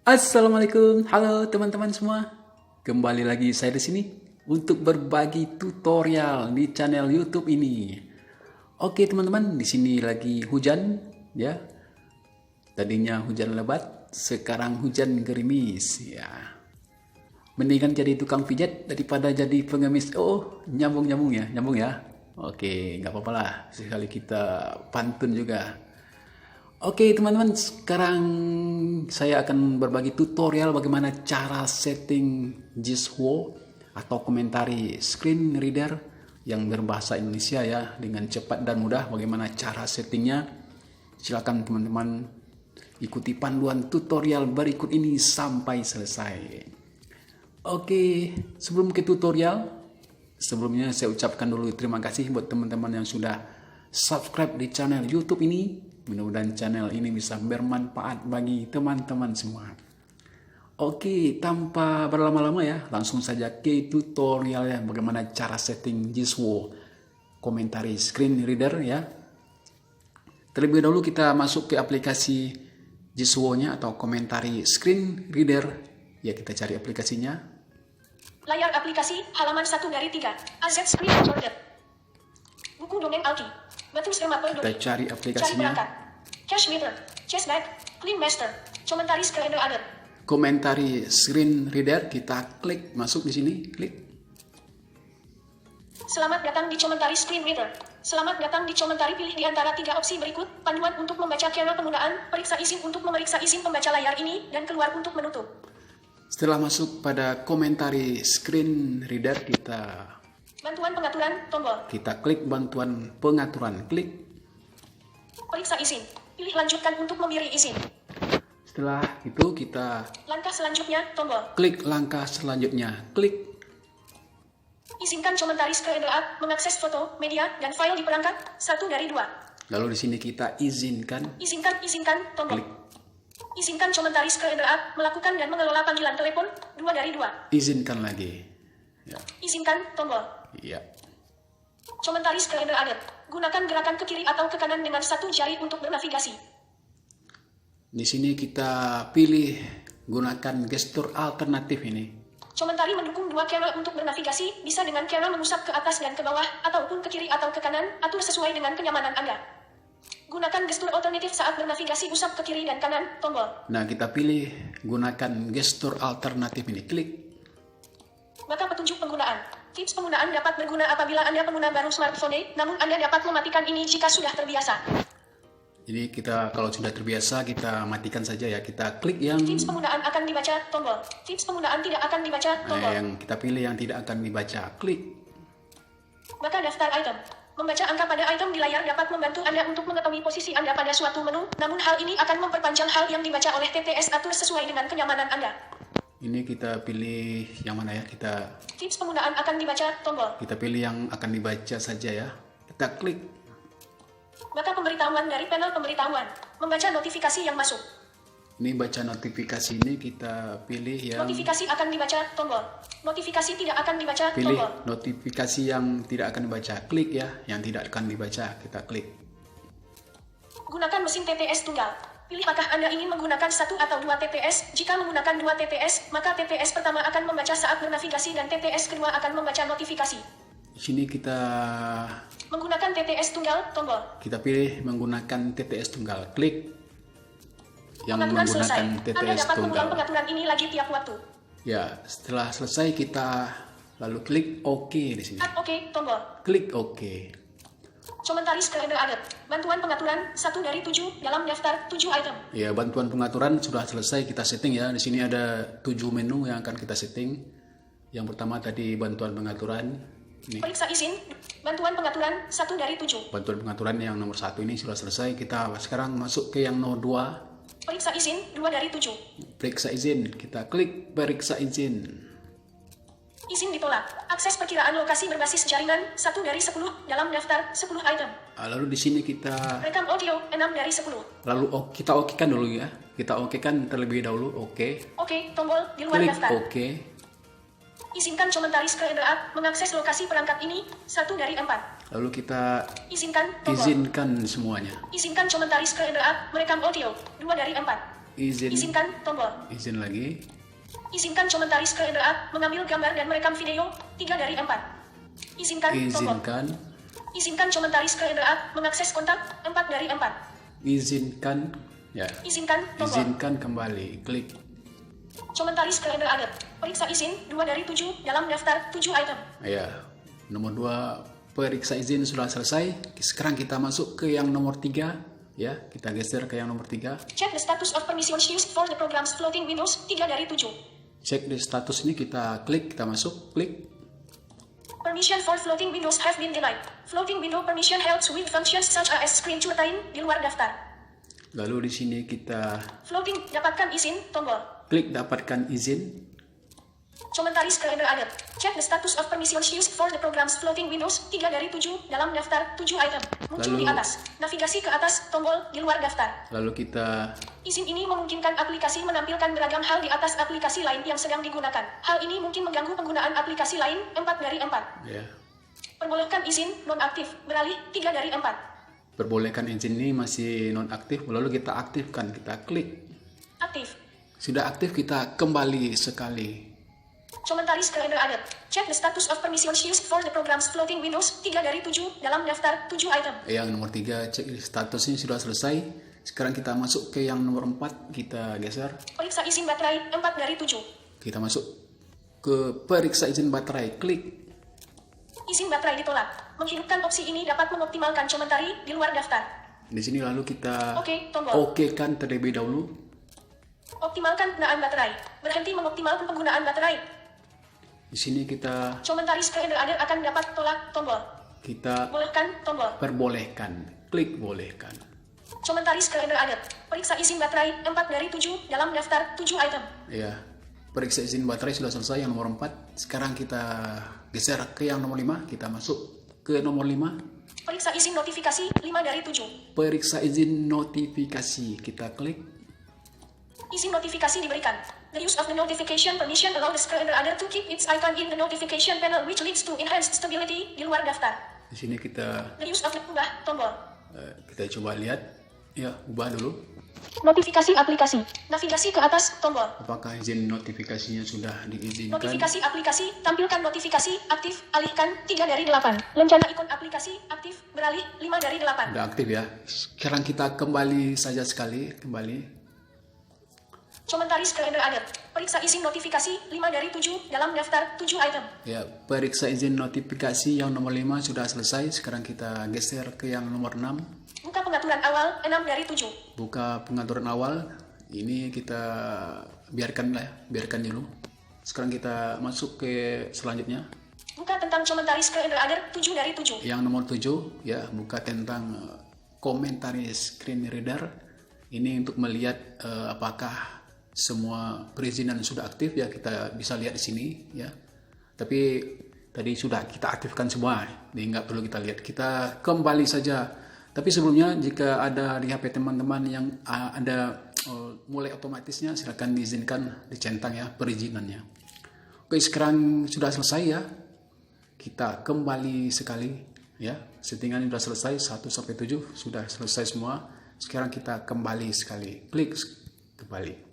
Assalamualaikum, halo teman-teman semua. Kembali lagi saya di sini untuk berbagi tutorial di channel YouTube ini. Oke teman-teman, di sini lagi hujan ya. Tadinya hujan lebat, sekarang hujan gerimis ya. Mendingan jadi tukang pijat daripada jadi pengemis. Oh, nyambung ya. Oke, nggak apa-apa lah. Sekali kita pantun juga. Oke teman-teman, sekarang saya akan berbagi tutorial bagaimana cara setting Jiswo atau komentari screen reader yang berbahasa Indonesia ya, dengan cepat dan mudah. Bagaimana cara settingnya? Silakan teman-teman ikuti panduan tutorial berikut ini sampai selesai. Oke, sebelum ke tutorial, sebelumnya saya ucapkan dulu terima kasih buat teman-teman yang sudah subscribe di channel YouTube ini. Mudah-mudahan channel ini bisa bermanfaat bagi teman-teman semua. Oke, tanpa berlama-lama ya, langsung saja ke tutorial ya, bagaimana cara setting Jiswo komentari screen reader ya. Terlebih dahulu kita masuk ke aplikasi Jiswo-nya atau komentari screen reader. Ya, kita cari aplikasinya. Layar aplikasi, halaman 1 dari 3. AZ Screen Recorder. Buku domain Alki. Batu Sermaper. Kita cari Cari aplikasinya. perangkat. Cache Meter. Chess Bag. Clean Master. Komentari Screen Reader. Komentari screen reader, kita klik masuk di sini, klik. Selamat datang di komentari Screen Reader. Selamat datang di komentari, pilih di antara 3 opsi berikut. Panduan untuk membaca cara penggunaan, periksa izin untuk memeriksa izin pembaca layar ini, dan keluar untuk menutup. Setelah masuk pada komentari screen reader, kita Bantuan pengaturan, tombol. klik bantuan pengaturan, klik. Periksa izin. Pilih lanjutkan untuk memberi izin. Setelah itu kita Langkah selanjutnya, tombol. klik langkah selanjutnya, klik. Izinkan komentari Screen Reader mengakses foto, media, dan file di perangkat 1 dari 2. Lalu di sini kita izinkan, Izinkan, tombol. klik. Izinkan komentari Screen Reader melakukan dan mengelola panggilan telepon 2 dari 2. Izinkan lagi. Ya, Izinkan, tombol. iya. Komentari Screen Reader. Gunakan gerakan ke kiri atau ke kanan dengan satu jari untuk bernavigasi. Di sini kita pilih gunakan gestur alternatif ini. Komentari mendukung 2 cara untuk bernavigasi, bisa dengan cara mengusap ke atas dan ke bawah, ataupun ke kiri atau ke kanan, atur sesuai dengan kenyamanan Anda. Gunakan gestur alternatif saat bernavigasi, usap ke kiri dan kanan, tombol. Nah, kita pilih gunakan gestur alternatif ini, klik. Maka petunjuk penggunaan. Tips penggunaan dapat berguna apabila Anda pengguna baru smartphone, namun Anda dapat mematikan ini jika sudah terbiasa. Jadi kita kalau sudah terbiasa kita matikan saja ya. Kita klik yang Tips penggunaan akan dibaca, tombol. Tips penggunaan tidak akan dibaca, tombol. yang kita pilih yang tidak akan dibaca, klik. Maka daftar item. Membaca angka pada item di layar dapat membantu Anda untuk mengetahui posisi Anda pada suatu menu, namun hal ini akan memperpanjang hal yang dibaca oleh TTS. Atur sesuai dengan kenyamanan Anda. Ini kita pilih yang mana ya? Tips penggunaan akan dibaca, tombol. Kita pilih yang akan dibaca saja ya. Kita klik. Maka pemberitahuan dari panel pemberitahuan. Membaca notifikasi yang masuk. Ini baca notifikasi, ini kita pilih yang Notifikasi akan dibaca, tombol. Notifikasi tidak akan dibaca, pilih tombol. notifikasi yang tidak akan dibaca. Klik ya, yang tidak akan dibaca, kita klik. Gunakan mesin TTS tunggal. Pilih apakah Anda ingin menggunakan 1 atau 2 TTS. Jika menggunakan 2 TTS, maka TTS pertama akan membaca saat bernavigasi dan TTS kedua akan membaca notifikasi. Di sini kita Menggunakan TTS tunggal, tombol. pilih menggunakan TTS tunggal. Klik yang Pengaturan selesai. menggunakan Anda TTS dapat tunggal. mengulang pengaturan ini lagi tiap waktu. Ya, setelah selesai kita lalu klik OK di sini. Oke, tombol. Klik OK. Komentari Screen Reader. Bantuan pengaturan 1 dari 7 dalam daftar 7 item. Ya, bantuan pengaturan sudah selesai kita setting ya. Di sini ada 7 menu yang akan kita setting. Yang pertama tadi bantuan pengaturan. Ini Periksa izin. Bantuan pengaturan 1 dari 7. bantuan pengaturan yang nomor 1 ini sudah selesai. Kita sekarang masuk ke yang nomor 2. Periksa izin 2 dari 7. Periksa izin. Kita klik periksa izin. Izin ditolak. Akses perkiraan lokasi berbasis jaringan 1 dari 10 dalam daftar 10 item. Lalu di sini kita Rekam audio 6 dari 10. lalu kita okekan dulu ya. Kita okekan terlebih dahulu. Oke. Oke, tombol di luar Klik daftar. oke. Izinkan komentari Screen Reader mengakses lokasi perangkat ini 1 dari 4. Lalu kita Izinkan tombol. izinkan semuanya. Izinkan komentari Screen Reader merekam audio 2 dari 4. Izinkan tombol. Izin lagi. Izinkan komentaris ke Anda mengambil gambar dan merekam video 3 dari 4. Izinkan tombol. Izinkan komentaris ke Anda mengakses kontak 4 dari 4. Izinkan ya. Izinkan tombol. Izinkan kembali. Klik. Komentaris ke Anda periksa izin 2 dari 7 dalam daftar 7 item. Ya. Nomor 2 periksa izin sudah selesai. Sekarang kita masuk ke yang nomor 3. Ya, kita geser ke yang nomor 3. Check the status of permissions used for the programs floating Windows 3 dari 7. Cek di status ini, kita klik, kita masuk, klik. Permission for floating windows have been denied. Floating window permission helps with functions such as screenshotting di luar daftar. Lalu di sini kita floating dapatkan izin tombol. Klik dapatkan izin. Komentaris ke Anda check the status of permissions used for the programs floating Windows 3 dari 7 dalam daftar 7 item. Muncul di atas. Navigasi ke atas tombol di luar daftar. Lalu kita izin ini memungkinkan aplikasi menampilkan beragam hal di atas aplikasi lain yang sedang digunakan. Hal ini mungkin mengganggu penggunaan aplikasi lain 4 dari 4. Ya. Perbolehkan izin nonaktif beralih 3 dari 4. Perbolehkan izin ini masih nonaktif, lalu kita aktifkan, kita klik. Aktif. Sudah aktif, kita kembali sekali. Komentaris ke Anda check the status of permissions used for the programs floating Windows 3 dari 7 dalam daftar 7 item. Yang nomor 3 cek statusnya sudah selesai. Sekarang kita masuk ke yang nomor 4, kita geser. Periksa izin baterai 4 dari 7. Kita masuk ke periksa izin baterai, klik. Izin baterai ditolak. Menghidupkan opsi ini dapat mengoptimalkan komentari di luar daftar. Di sini lalu kita tombol. Oke kan terlebih dahulu. Optimalkan penggunaan baterai. Berhenti mengoptimalkan penggunaan baterai. Di sini kita komentaris ke Anda akan dapat tolak tombol. Kita bolehkan tombol. Perbolehkan. Klik bolehkan. Komentaris ke Anda periksa izin baterai 4 dari 7 dalam daftar 7 item. Ya. Periksa izin baterai sudah selesai yang nomor 4. Sekarang kita geser ke yang nomor 5. Kita masuk ke nomor 5. Periksa izin notifikasi 5 dari 7. Periksa izin notifikasi. Kita klik. Izin notifikasi diberikan. The use of the notification permission allows the screen reader to keep its icon in the notification panel which leads to enhanced stability di luar daftar. Di sini kita the use of the ubah tombol. Kita coba lihat. Ya, ubah dulu. Notifikasi aplikasi. Navigasi ke atas tombol. Apakah izin notifikasinya sudah diizinkan? Notifikasi aplikasi, tampilkan notifikasi, aktif, alihkan 3 dari 8. Lencana ikon aplikasi, aktif, beralih 5 dari 8. Sudah aktif ya. Sekarang kita kembali saja sekali, kembali. Komentaris ke Anda periksa izin notifikasi 5 dari 7 dalam daftar 7 item. Ya, periksa izin notifikasi yang nomor 5 sudah selesai. Sekarang kita geser ke yang nomor 6. Buka pengaturan awal 6 dari 7. Buka pengaturan awal. Ini kita biarkan dulu. Sekarang kita masuk ke selanjutnya. Buka tentang komentaris ke Anda 7 dari 7. Yang nomor 7 ya, buka tentang komentaris screen reader. Ini untuk melihat apakah semua perizinan sudah aktif ya, kita bisa lihat di sini ya. Tapi tadi sudah kita aktifkan semua, jadi nggak perlu kita lihat. Kita kembali saja. Tapi sebelumnya jika ada di HP teman-teman yang ada mulai otomatisnya, silakan diizinkan dicentang ya perizinannya. Oke, sekarang sudah selesai ya. Kita kembali sekali ya. Settingan sudah selesai 1 sampai 7 sudah selesai semua. Sekarang kita kembali sekali. Klik kembali.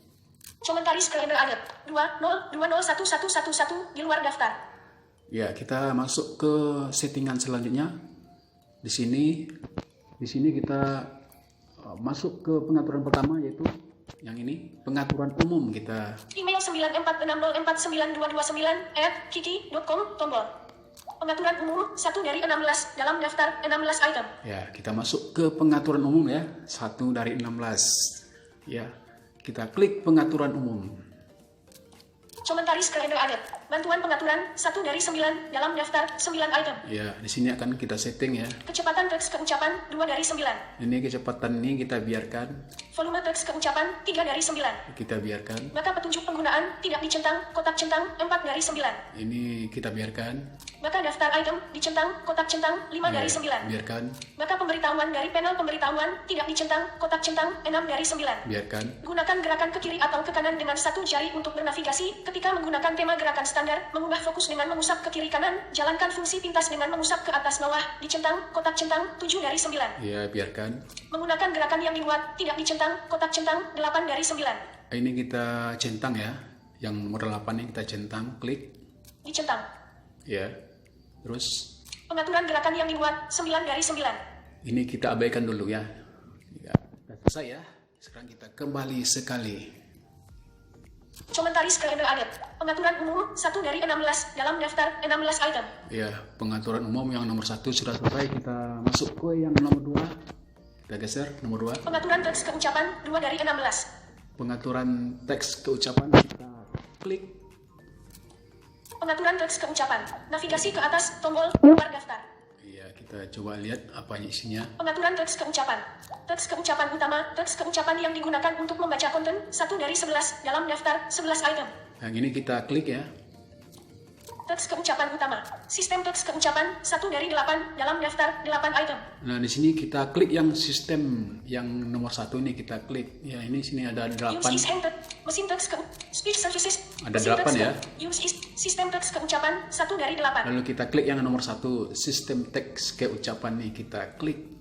Komentaris ke Anda 20201111 di luar daftar. Ya, kita masuk ke settingan selanjutnya. Di sini kita masuk ke pengaturan pertama, yaitu yang ini, pengaturan umum. Kita email 946049229@kiki.com tombol. Pengaturan umum 1 dari 16 dalam daftar 16 item. Ya, kita masuk ke pengaturan umum ya, 1 dari 16. Ya. Kita klik pengaturan umum. Komentaris ke Anda bantuan pengaturan 1 dari 9 dalam daftar 9 item. Ya, di sini akan kita setting ya. Kecepatan teks keucapan 2 dari 9. Ini kecepatan ini kita biarkan. Volume teks keucapan 3 dari 9. Kita biarkan. Maka petunjuk penggunaan tidak dicentang, kotak centang 4 dari 9. Ini kita biarkan. Maka daftar item dicentang, kotak centang 5 dari 9. Biarkan. Maka pemberitahuan dari panel pemberitahuan tidak dicentang, kotak centang 6 dari 9. Biarkan. Gunakan gerakan ke kiri atau ke kanan dengan satu jari untuk bernavigasi. Ketika menggunakan tema gerakan standar, mengubah fokus dengan mengusap ke kiri kanan, jalankan fungsi pintas dengan mengusap ke atas bawah, dicentang, kotak centang 7 dari 9. Ya, biarkan. Menggunakan gerakan yang dibuat, tidak dicentang, centang, kotak centang, 8 dari 9. Ini kita centang ya. Yang nomor 8 ini kita centang, klik. Dicentang. Ya. Terus Pengaturan gerakan yang dibuat, 9 dari 9. ini kita abaikan dulu ya. Ya, sudah selesai ya. Sekarang kita kembali sekali. Comentaris kalender added. Pengaturan umum, 1 dari 16, dalam daftar, 16 item. Ya, pengaturan umum yang nomor 1 sudah selesai. Kita masuk ke yang nomor 2. Kita geser nomor 2. Pengaturan teks keucapan, 2 dari 16. Pengaturan teks keucapan kita klik. Pengaturan teks keucapan. Navigasi ke atas, tombol, keluar daftar. Ya, kita coba lihat apa isinya. Pengaturan teks keucapan. Teks keucapan utama, teks keucapan yang digunakan untuk membaca konten, 1 dari 11, dalam daftar, 11 item. Yang ini kita klik ya. Teks keucapan utama. Sistem teks keucapan, 1 dari 8, dalam daftar, 8 item. Nah, di sini kita klik yang sistem yang nomor 1 ini kita klik. Ya, ini sini ada 8. Use is entered. Mesin teks speech services. Ada Mesin 8 teks ya. Use is sistem teks keucapan, 1 dari 8. Lalu kita klik yang nomor 1, sistem teks keucapan nih kita klik.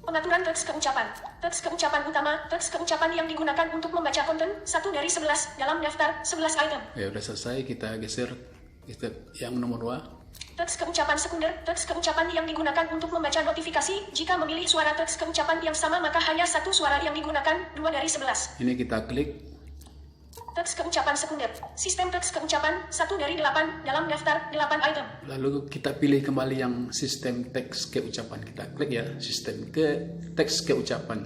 Pengaturan teks keucapan. Teks keucapan utama, teks keucapan yang digunakan untuk membaca konten, 1 dari 11, dalam daftar, 11 item. Ya, udah selesai, kita geser yang nomor 2. Teks keucapan sekunder, teks keucapan yang digunakan untuk membaca notifikasi. Jika memilih suara teks keucapan yang sama maka hanya satu suara yang digunakan, 2 dari 11. Ini kita klik. Teks keucapan sekunder. Sistem teks keucapan, 1 dari 8, dalam daftar, 8 item. Lalu kita pilih kembali yang sistem teks keucapan. Kita klik ya, sistem teks keucapan.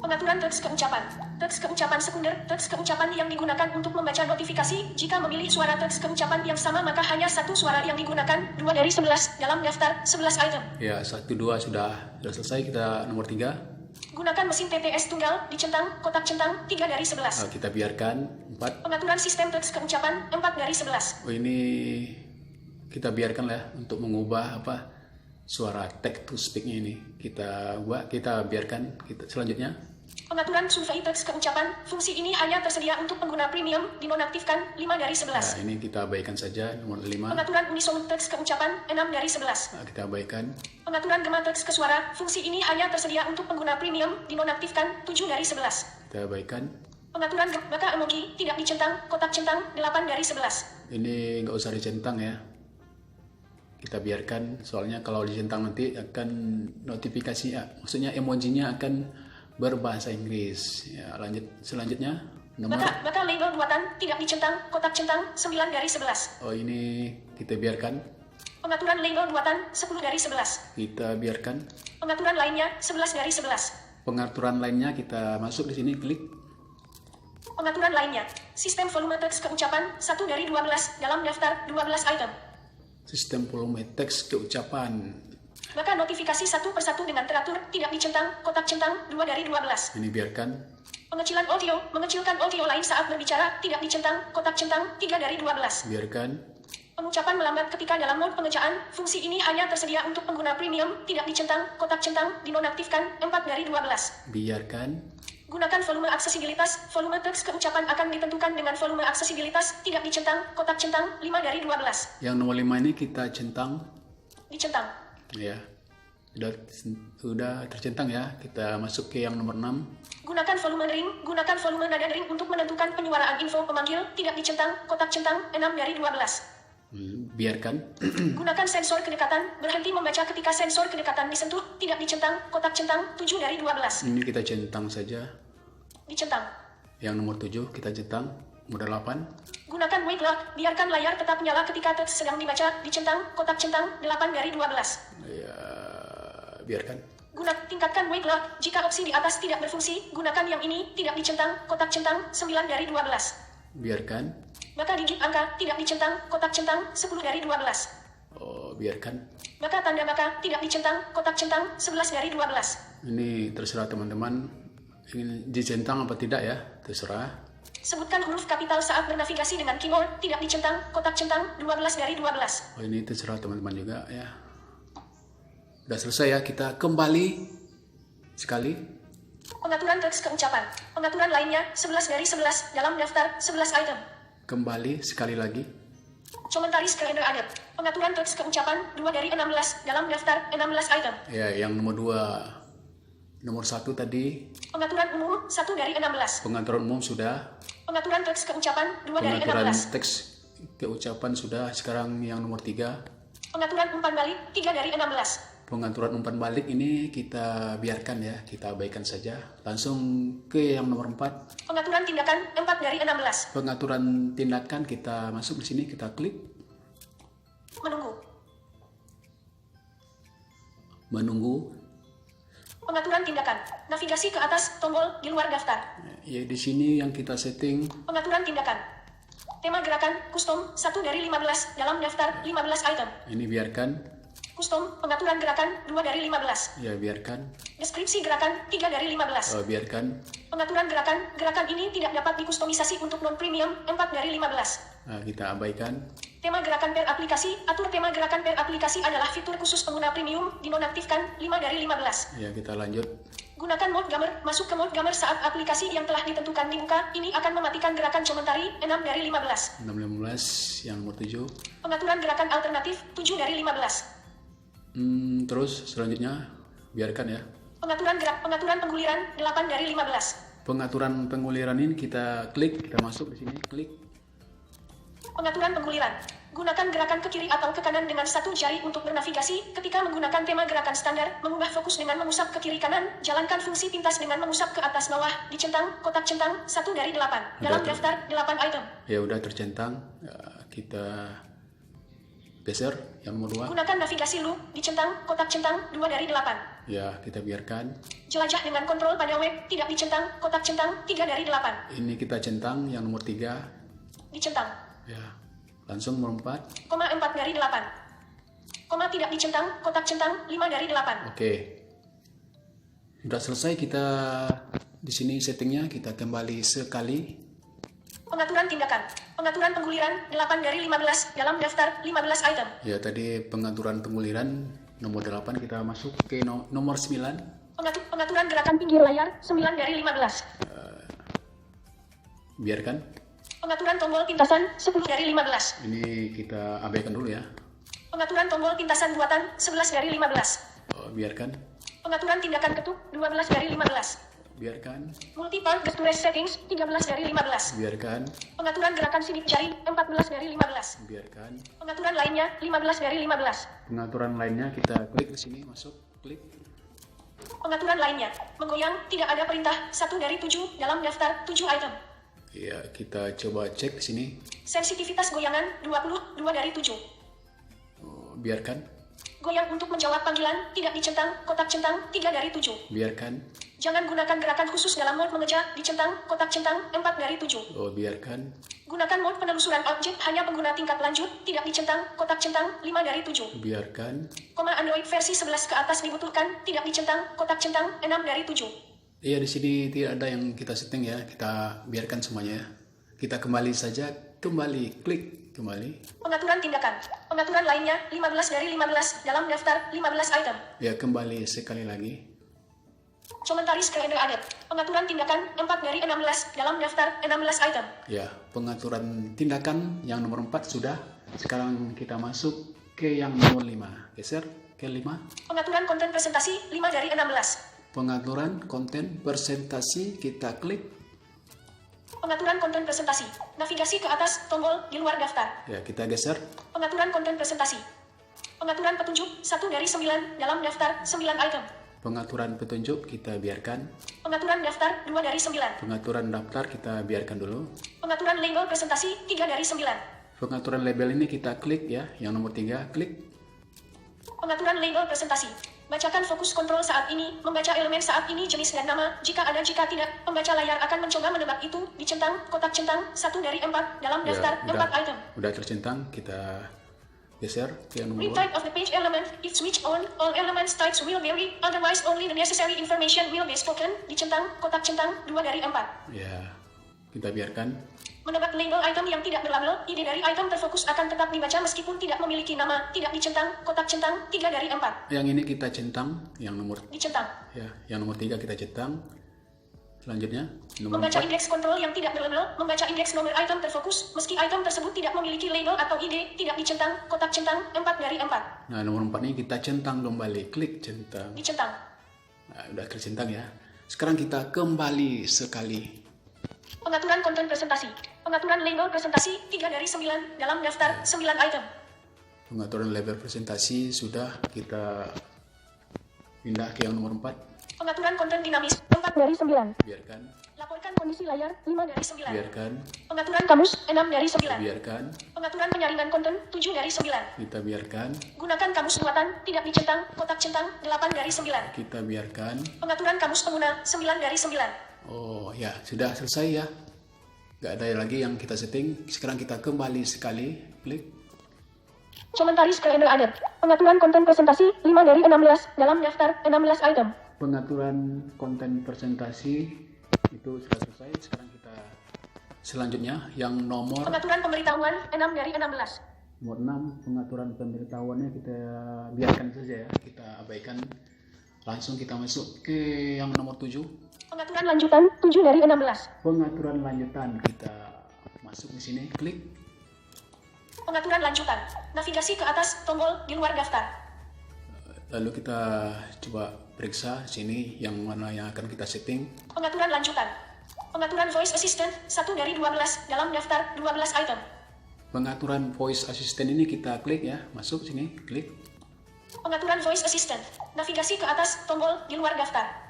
Pengaturan teks keucapan. Teks keucapan sekunder, teks keucapan yang digunakan untuk membaca notifikasi. Jika memilih suara teks keucapan yang sama maka hanya satu suara yang digunakan, 2 dari 11, dalam daftar, 11 item. Ya, 1, 2 sudah selesai. Kita nomor 3. Gunakan mesin TTS tunggal, dicentang, kotak centang, 3 dari 11. Kita biarkan 4. Pengaturan sistem teks keucapan, 4 dari 11. Oh, ini kita biarkan lah untuk mengubah suara text to speak-nya ini. Kita biarkan. Selanjutnya. Pengaturan survei teks keucapan, fungsi ini hanya tersedia untuk pengguna premium, dinonaktifkan, 5 dari 11. Nah, ini kita abaikan saja, nomor 5. Pengaturan unisound teks keucapan, 6 dari 11. Nah, kita abaikan. Pengaturan gema teks ke suara, fungsi ini hanya tersedia untuk pengguna premium, dinonaktifkan, 7 dari 11. Kita abaikan. Pengaturan maka emoji, tidak dicentang, kotak centang, 8 dari 11. Ini nggak usah dicentang ya. Kita biarkan, soalnya kalau dicentang nanti akan notifikasi, maksudnya emojinya akan berbahasa Inggris. Ya, selanjutnya nomor. Maka label buatan tidak dicentang, kotak centang, 9 dari 11. Oh, ini kita biarkan. Pengaturan label buatan 10 dari 11. Kita biarkan. Pengaturan lainnya 11 dari 11. Pengaturan lainnya kita masuk di sini, klik. Pengaturan lainnya. Sistem volume teks keucapan 1 dari 12 dalam daftar 12 item. Sistem volume teks keucapan. Maka notifikasi satu persatu dengan teratur, tidak dicentang, kotak centang, 2 dari 12. Ini biarkan. Mengecilkan audio lain saat berbicara, tidak dicentang, kotak centang, 3 dari 12. Biarkan. Pengucapan melambat ketika dalam mode pengejaan, fungsi ini hanya tersedia untuk pengguna premium, tidak dicentang, kotak centang, dinonaktifkan, 4 dari 12. Biarkan. Gunakan volume aksesibilitas, volume teks keucapan akan ditentukan dengan volume aksesibilitas, tidak dicentang, kotak centang, 5 dari 12. Yang nomor 5 ini kita centang. Dicentang. Ya, sudah tercentang ya. Kita masuk ke yang nomor 6. Gunakan volume nada ring untuk menentukan penyuaraan info pemanggil, tidak dicentang, kotak centang, 6 dari 12. Biarkan. Gunakan sensor kedekatan, berhenti membaca ketika sensor kedekatan disentuh, tidak dicentang, kotak centang, 7 dari 12. Ini kita centang saja. Dicentang. Yang nomor 7 kita centang. Nomor 8. Gunakan wake lock, biarkan layar tetap nyala ketika teks sedang dibaca, dicentang, kotak centang, 8 dari 12. Ya, biarkan. Tingkatkan wake lock, jika opsi di atas tidak berfungsi, gunakan yang ini, tidak dicentang, kotak centang, 9 dari 12. Biarkan. Maka digit angka, tidak dicentang, kotak centang, 10 dari 12. Oh, biarkan. Maka tanda maka, tidak dicentang, kotak centang, 11 dari 12. Ini terserah teman-teman, ingin dicentang apa tidak ya, terserah. Sebutkan huruf kapital saat bernavigasi dengan keyboard, tidak dicentang, kotak centang, 12 dari 12. Oh, ini terserah teman-teman juga ya. Udah selesai ya, kita kembali sekali. Pengaturan teks keucapan. Pengaturan lainnya, 11 dari 11, dalam daftar, 11 item. Kembali sekali lagi. Comentaris kalender added. Pengaturan teks keucapan, 2 dari 16, dalam daftar, 16 item. Ya, yang nomor 2. Nomor 1 tadi. Pengaturan umum 1 dari 16. Pengaturan umum sudah. Pengaturan teks keucapan 2 dari 16. Pengaturan teks keucapan sudah. Sekarang yang nomor 3. Pengaturan umpan balik 3 dari 16. Pengaturan umpan balik ini kita biarkan ya, kita abaikan saja. Langsung ke yang nomor 4. Pengaturan tindakan 4 dari 16. Pengaturan tindakan kita masuk di sini, kita klik. Menunggu. Pengaturan tindakan. Navigasi ke atas tombol di luar daftar. Ya, di sini yang kita setting. Pengaturan tindakan. Tema gerakan custom 1 dari 15 dalam daftar 15 item. Ini biarkan. Custom pengaturan gerakan 2 dari 15. Ya, biarkan. Deskripsi gerakan 3 dari 15. Biarkan. Pengaturan gerakan ini tidak dapat dikustomisasi untuk non-premium 4 dari 15. Nah, kita abaikan. Tema gerakan per aplikasi. Atur tema gerakan per aplikasi adalah fitur khusus pengguna premium, dinonaktifkan 5 dari 15. Ya, kita lanjut. Gunakan mode gamer. Masuk ke mode gamer saat aplikasi yang telah ditentukan dibuka. Ini akan mematikan gerakan comentari 6 dari 15. 6 15, yang nomor 7. Pengaturan gerakan alternatif 7 dari 15. Terus selanjutnya biarkan ya. Pengaturan pengguliran 8 dari 15. Pengaturan penguliran ini kita klik, kita masuk di sini, klik. Pengaturan pengguliran. Gunakan gerakan ke kiri atau ke kanan dengan satu jari untuk bernavigasi. Ketika menggunakan tema gerakan standar, mengubah fokus dengan mengusap ke kiri kanan. Jalankan fungsi pintas dengan mengusap ke atas bawah. Dicentang, kotak centang 1 dari 8. Dalam daftar 8 item. Ya, udah tercentang. Kita geser yang nomor 2. Gunakan navigasi loop. Dicentang, kotak centang 2 dari 8. Ya, kita biarkan. Jelajah dengan kontrol pada web. Tidak dicentang, kotak centang 3 dari 8. Ini kita centang yang nomor 3. Dicentang. Ya, langsung nomor 4. 4 dari 8. Tidak dicentang, kotak centang 5 dari 8. Oke. Sudah selesai kita di sini settingnya, kita kembali sekali. Pengaturan tindakan. Pengaturan pengguliran 8 dari 15 dalam daftar 15 item. Ya, tadi pengaturan penguliran nomor 8, kita masuk ke nomor 9. Pengaturan gerakan pinggir layar 9 dari 15. Biarkan. Pengaturan tombol pintasan 10 dari 15. Ini kita abaikan dulu ya. Pengaturan tombol pintasan buatan 11 dari 15. Biarkan. Pengaturan tindakan ketuk 12 dari 15. Biarkan. Multi-part gesture settings 13 dari 15. Biarkan. Pengaturan gerakan sidik jari 14 dari 15. Biarkan. Pengaturan lainnya 15 dari 15. Pengaturan lainnya kita klik di sini, masuk, klik. Pengaturan lainnya. Menggoyang tidak ada perintah 1 dari 7 dalam daftar 7 item. Ya, kita coba cek di sini. Sensitivitas goyangan 22 dari 7. Biarkan. Goyang untuk menjawab panggilan, tidak dicentang, kotak centang 3 dari 7. Biarkan. Jangan gunakan gerakan khusus dalam mode mengejar, dicentang, kotak centang 4 dari 7. Biarkan. Gunakan mode penelusuran objek hanya pengguna tingkat lanjut, tidak dicentang, kotak centang 5 dari 7. Biarkan. Android versi 11 ke atas dibutuhkan, tidak dicentang, kotak centang 6 dari 7. Iya, di sini tidak ada yang kita setting ya, kita biarkan semuanya. Kita kembali saja, klik kembali. Pengaturan tindakan. Pengaturan lainnya 15 dari 15 dalam daftar 15 item. Ya, kembali sekali lagi. Comentaris ke added. Pengaturan tindakan 4 dari 16 dalam daftar 16 item. Ya, pengaturan tindakan yang nomor 4 sudah. Sekarang kita masuk ke yang nomor 5. Geser ke 5. Pengaturan konten presentasi 5 dari 16. Pengaturan konten presentasi, kita klik. Pengaturan konten presentasi. Navigasi ke atas tombol di luar daftar. Ya, kita geser. Pengaturan konten presentasi. Pengaturan petunjuk 1 dari 9 dalam daftar 9 item. Pengaturan petunjuk kita biarkan. Pengaturan daftar 2 dari 9. Pengaturan daftar kita biarkan dulu. Pengaturan label presentasi 3 dari 9. Pengaturan label ini kita klik ya, yang nomor 3, klik. Pengaturan label presentasi. Bacakan fokus kontrol saat ini, membaca elemen saat ini jenis dan nama, jika tidak, pembaca layar akan mencoba menebak itu, dicentang, kotak centang, 1 dari 4, dalam daftar 4 item. Udah tercentang, kita geser ke yang nomor 2. Read type of the page element, if switch on, all elements types will vary, otherwise only the necessary information will be spoken, dicentang, kotak centang, 2 dari 4. Ya, kita biarkan. Menebak label item yang tidak berlabel, ide dari item terfokus akan tetap dibaca meskipun tidak memiliki nama, tidak dicentang, kotak centang, 3 dari 4. Yang ini kita centang, yang nomor dicentang. Ya, yang nomor 3 kita centang. Selanjutnya, nomor membaca 4. indeks kontrol yang tidak berlabel, membaca indeks nomor item terfokus, meski item tersebut tidak memiliki label atau ide, tidak dicentang, kotak centang, 4 dari 4. Nah, nomor 4 ini kita centang kembali, klik centang. Dicentang. Nah, udah tercentang ya. Sekarang kita kembali sekali. Pengaturan konten presentasi. Pengaturan label presentasi 3 dari 9 dalam daftar 9 item. Pengaturan label presentasi sudah, kita pindah ke yang nomor 4. Pengaturan konten dinamis 4 dari 9. Biarkan. Laporkan kondisi layar 5 dari 9. Biarkan. Pengaturan kamus 6 dari 9. Biarkan. Pengaturan penyaringan konten 7 dari 9. Kita biarkan. Gunakan kamus muatan tidak dicentang kotak centang 8 dari 9. Kita biarkan. Pengaturan kamus pengguna 9 dari 9. Oh ya, sudah selesai ya. Gak ada lagi yang kita setting. Sekarang kita kembali sekali. Klik. Komentaris calendar added. Pengaturan konten presentasi 5 dari 16 dalam daftar 16 item. Pengaturan konten presentasi itu sudah selesai. Sekarang kita selanjutnya yang nomor Pengaturan pemberitahuan 6 dari 16. nomor 6. Pengaturan pemberitahuannya kita biarkan saja ya. Kita abaikan. Langsung kita masuk ke yang nomor 7. Pengaturan lanjutan 7 dari 16. Pengaturan lanjutan, kita masuk di sini, klik. Pengaturan lanjutan. Navigasi ke atas tombol di luar daftar. Lalu kita coba periksa sini yang mana yang akan kita setting. Pengaturan lanjutan. Pengaturan voice assistant 1 dari 12 dalam daftar 12 item. Pengaturan voice assistant ini kita klik ya, masuk sini, klik. Pengaturan voice assistant. Navigasi ke atas tombol di luar daftar.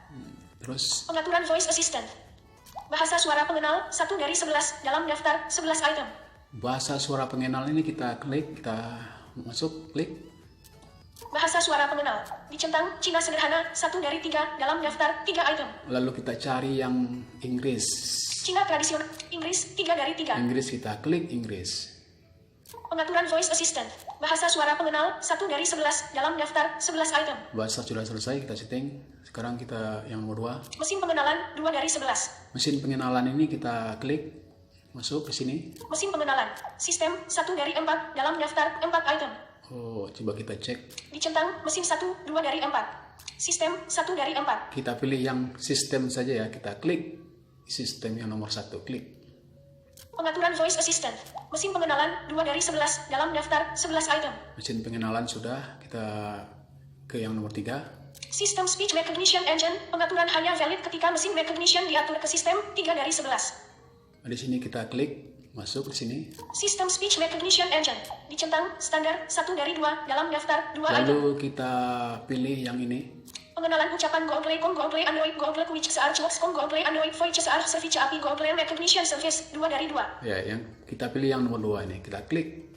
Terus Pengaturan voice assistant. Bahasa suara pengenal 1 dari 11 dalam daftar 11 item. bahasa suara pengenal ini kita klik, kita masuk, klik. Bahasa suara pengenal. Dicentang Cina sederhana 1 dari 3 dalam daftar 3 item. Lalu kita cari yang Inggris. Cina tradisional Inggris 3 dari 3. Inggris kita klik Inggris. Pengaturan voice assistant. Bahasa suara pengenal 1 dari 11 dalam daftar 11 item. Bahasa sudah selesai, kita setting. Sekarang kita yang nomor 2. Mesin pengenalan 2 dari 11. Mesin pengenalan ini kita klik, masuk ke sini. Mesin pengenalan. Sistem 1 dari 4 dalam daftar 4 item. Oh, coba kita cek. Dicentang mesin 1 2 dari 4. Sistem 1 dari 4. Kita pilih yang sistem saja ya, kita klik sistem yang nomor 1, klik. Pengaturan voice assistant. Mesin pengenalan 2 dari 11 dalam daftar 11 item. Mesin pengenalan sudah, kita ke yang nomor 3. Sistem speech recognition engine. Pengaturan hanya valid ketika mesin recognition diatur ke sistem 3 dari 11. Di sini kita klik, masuk di sini. Sistem speech recognition engine. Dicentang standar 1 dari 2 dalam daftar 2 item. Lalu kita pilih yang ini. Pengenalan ucapan Google Android Google Quick Search Box Google Android Voice Search Service API Google Recognition Service 2 dari 2. Ya, yang kita pilih yang nomor 2 ini. Kita klik.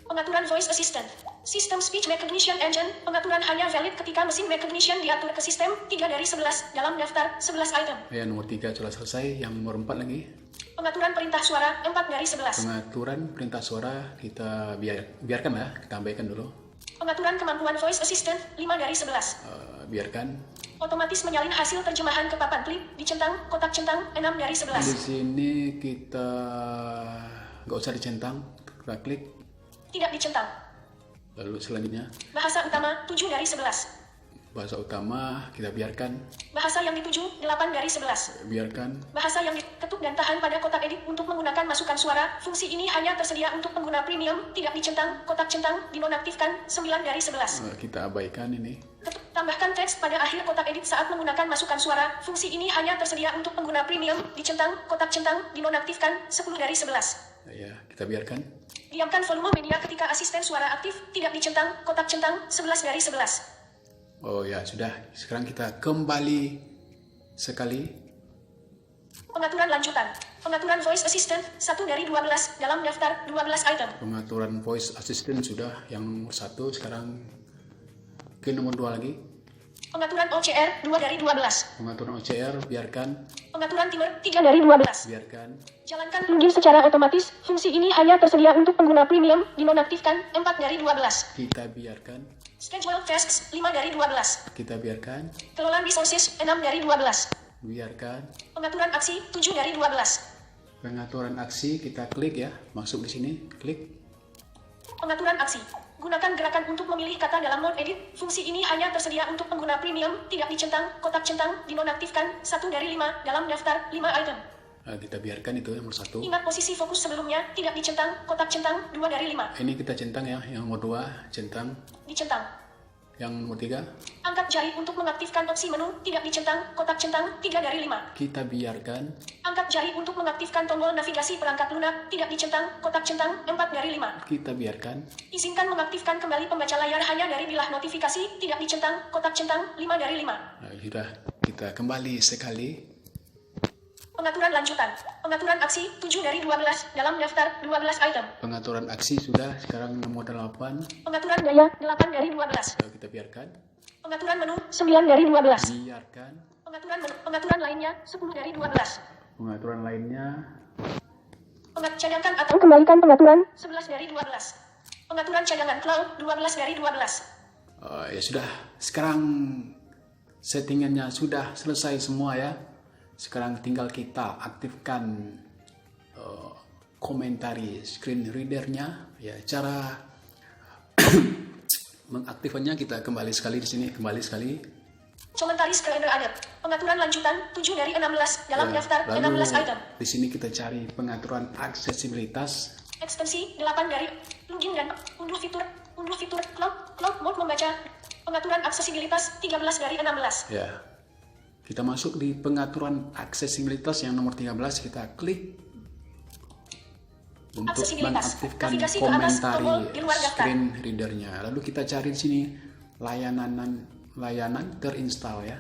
Pengaturan voice assistant. Sistem speech recognition engine. Pengaturan hanya valid ketika mesin recognition diatur ke sistem 3 dari 11 dalam daftar 11 item. Ya, nomor 3 sudah selesai. Yang nomor 4 lagi. Pengaturan perintah suara 4 dari 11. Pengaturan perintah suara kita biarkan ya, kita abaikan dulu. Pengaturan kemampuan voice assistant 5 dari 11. Biarkan. Otomatis menyalin hasil terjemahan ke papan klik. Dicentang kotak centang 6 dari Di 11. sini kita nggak usah dicentang, kita klik. Tidak dicentang. Lalu selanjutnya Bahasa utama 7 dari 11. bahasa utama kita biarkan, Bahasa yang dituju 8 dari 11. biarkan. Bahasa yang diketuk dan tahan pada kotak edit untuk menggunakan masukan suara. Fungsi ini hanya tersedia untuk pengguna premium. Tidak dicentang, kotak centang, dinonaktifkan 9 dari 11. Kita abaikan ini. Tambahkan teks pada akhir kotak edit saat menggunakan masukan suara. Fungsi ini hanya tersedia untuk pengguna premium. Dicentang, kotak centang, dinonaktifkan 10 dari 11. Ya, kita biarkan. Diamkan volume media ketika asisten suara aktif. Tidak dicentang, kotak centang 11 dari 11. Oh ya, sudah. Sekarang kita kembali sekali. Pengaturan lanjutan. Pengaturan voice assistant 1 dari 12 dalam daftar 12 item. Pengaturan voice assistant sudah yang nomor 1. Sekarang ke nomor 2 lagi. Pengaturan OCR 2 dari 12. Pengaturan OCR biarkan, Pengaturan timer 3 dari 12. biarkan. Jalankan plugin secara otomatis. Fungsi ini hanya tersedia untuk pengguna premium. Dinonaktifkan 4 dari 12. Kita biarkan, Schedule tasks 5 dari 12. kita biarkan, Kelola resources 6 dari 12. biarkan. Pengaturan aksi 7 dari 12. Pengaturan aksi kita klik ya, masuk di sini, klik. Pengaturan aksi. Gunakan gerakan untuk memilih kata dalam mode edit. Fungsi ini hanya tersedia untuk pengguna premium. Tidak dicentang, kotak centang, dinonaktifkan 1 dari 5 dalam daftar 5 item. Nah, kita biarkan itu nomor 1. Ingat posisi fokus sebelumnya. Tidak dicentang, kotak centang 2 dari 5. Ini kita centang ya, yang nomor 2 centang. Dicentang. Yang nomor 3. Angkat jari untuk mengaktifkan opsi menu tidak dicentang, kotak centang 3 dari 5. Kita biarkan. Angkat jari untuk mengaktifkan tombol navigasi perangkat lunak tidak dicentang, kotak centang 4 dari 5. Kita biarkan. Izinkan mengaktifkan kembali pembaca layar hanya dari bilah notifikasi tidak dicentang, kotak centang 5 dari 5. Nah, sudah, kita kembali sekali. Pengaturan lanjutan. Pengaturan aksi 7 dari 12 dalam daftar 12 item. Pengaturan aksi sudah, sekarang nomor 8. Pengaturan daya 8 dari 12. Kita biarkan. Pengaturan menu 9 dari 12. Biarkan. Pengaturan lainnya 10 dari 12. Pengaturan lainnya. Cadangkan atau kembalikan pengaturan 11 dari 12. Pengaturan cadangan cloud 12 dari 12. Ya sudah, sekarang settingannya sudah selesai semua ya. Sekarang tinggal kita aktifkan komentari screen readernya. Ya, cara mengaktifkannya kita kembali sekali di sini, kembali sekali. Comentaris calendar ada. Pengaturan lanjutan 7 dari 16 dalam daftar 16 item. Di sini kita cari pengaturan aksesibilitas. Ekstensi 8 dari login dan unduh fitur cloud mode membaca. Pengaturan aksesibilitas 13 dari 16. Ya. Kita masuk di pengaturan aksesibilitas yang nomor 13, kita klik untuk mengaktifkan komentari screen readernya. Lalu kita cari di sini layanan terinstall ya.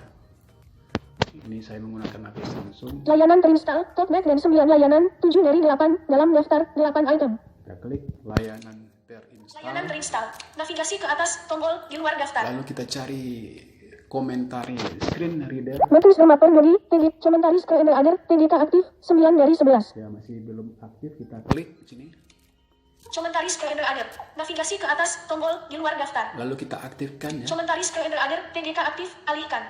Ini saya menggunakan HP Samsung. Layanan terinstall, talkback dan 9 layanan 7 dari 8 dalam daftar 8 item. Kita klik layanan terinstall. Layanan terinstall. Navigasi ke atas tombol di luar daftar. Lalu kita cari komentari screen reader. Matrix rumah Perdodi, TG, komentaris calendar ada, TGK aktif 9 dari 11. Ya, masih belum aktif, kita klik sini. Komentaris calendar ada. Navigasi ke atas tombol di luar daftar. Lalu kita aktifkan ya. Komentaris calendar ada, TGK aktif, alihkan.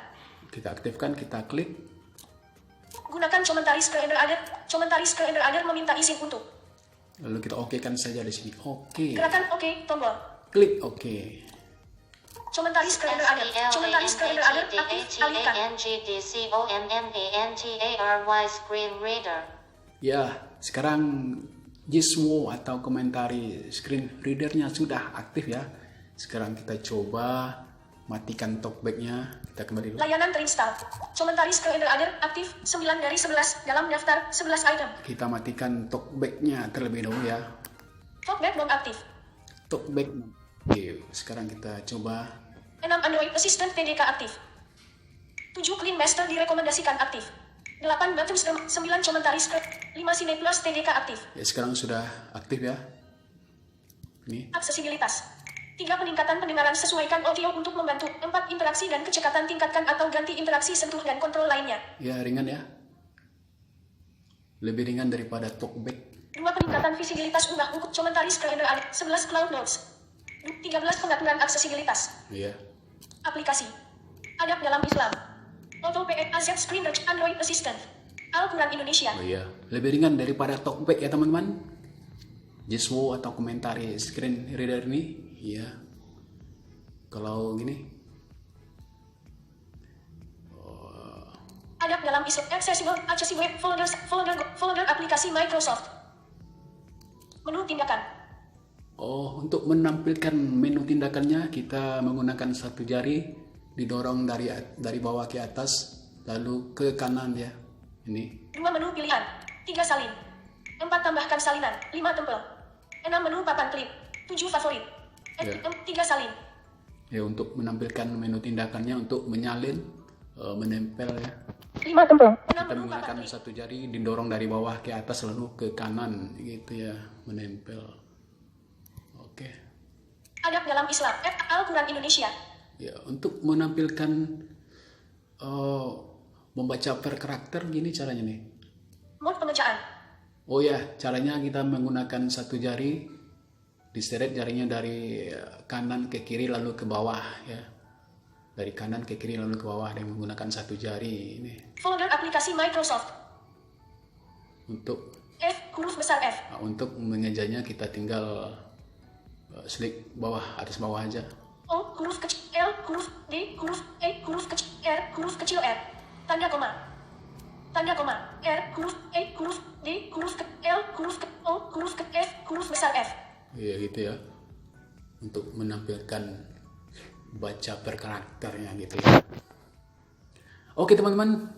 Kita aktifkan, kita klik. Gunakan komentaris calendar ada. Komentaris calendar ada meminta izin untuk. Lalu kita okekan saja di sini. Oke. Gerakan oke tombol. Klik oke. Komentaris calendar ada. Komentaris calendar ada aktif, alihkan. Screen reader. Ya, sekarang Gizmo atau komentari screen readernya sudah aktif ya. Sekarang kita coba matikan talkback-nya. Kita kembali dulu. Layanan terinstall. Komentaris calendar ada aktif 9 dari 11 dalam daftar 11 item. Kita matikan talkback-nya terlebih dahulu ya. Talkback non aktif. Talkback. Oke, sekarang kita coba. 6 Android Assistant TDK aktif. 7 Clean Master direkomendasikan aktif. 8 Buttons 9 komentaris 5 Cine Plus TDK aktif. Ya, sekarang sudah aktif ya. Ini. Aksesibilitas. 3 peningkatan pendengaran sesuaikan audio untuk membantu. 4 interaksi dan kecekatan tingkatkan atau ganti interaksi sentuh dan kontrol lainnya. Ya, ringan ya. Lebih ringan daripada talkback. 2 peningkatan visibilitas unggah untuk komentaris calendar ada. 11 Cloud Notes. 13 pengaturan aksesibilitas. Iya. Aplikasi. Adab dalam Islam. Auto PE AZ Screen Reach Android Assistant. Al-Quran Indonesia. Oh iya, lebih ringan daripada talkback ya teman-teman. Gizmo atau komentari screen reader ini, iya. Kalau gini. Adab dalam Islam. Accessible folder aplikasi Microsoft. Menu tindakan. Oh, untuk menampilkan menu tindakannya kita menggunakan satu jari didorong dari bawah ke atas lalu ke kanan ya. Ini. 2 menu pilihan. 3 salin. 4 tambahkan salinan. 5 tempel. 6 menu papan klip. 7 favorit. 3 salin. Ya, untuk menampilkan menu tindakannya untuk menyalin, menempel ya. 5 tempel. Kita menggunakan satu jari didorong dari bawah ke atas lalu ke kanan gitu ya, menempel. Oke. Adab dalam Islam. Al-Quran Indonesia. Ya, untuk menampilkan membaca per karakter gini caranya nih. Mode pembacaan. Oh ya, caranya kita menggunakan satu jari, diseret jarinya dari kanan ke kiri lalu ke bawah ya. Dari kanan ke kiri lalu ke bawah dan menggunakan satu jari ini. Folder aplikasi Microsoft. Untuk huruf besar F. Untuk mengejanya kita tinggal selik atas bawah aja. O, huruf kecil L, huruf D, huruf E, huruf kecil R, huruf kecil R. Tanda koma. R, huruf E, huruf D, huruf L, huruf O, huruf F, huruf besar F. Iya gitu ya. Untuk menampilkan baca per karakternya gitu ya. Oke teman-teman,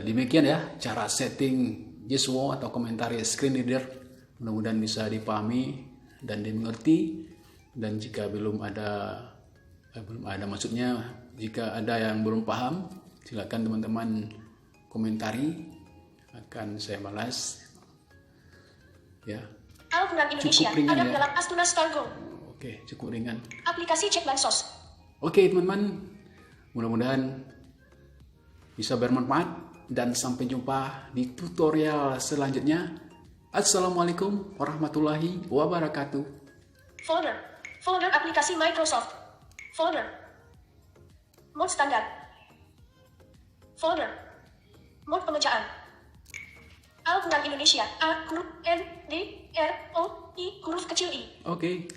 demikian ya cara setting Jeswo atau komentar screen reader. Mudah-mudahan bisa dipahami dan dimengerti. Dan jika belum ada maksudnya jika ada yang belum paham, silakan teman-teman komentari, akan saya balas ya. Al-Quran Indonesia Cukup ringan ada ya. dalam Astunas Cargo. Oke, cukup ringan. Aplikasi cek bansos. Oke teman-teman, mudah-mudahan bisa bermanfaat dan sampai jumpa di tutorial selanjutnya. Assalamualaikum warahmatullahi wabarakatuh. Folder aplikasi Microsoft. Folder. Mode standar. Folder. Mode pemejaan. Al-Quran Indonesia. A huruf N D R O I huruf kecil I. Oke.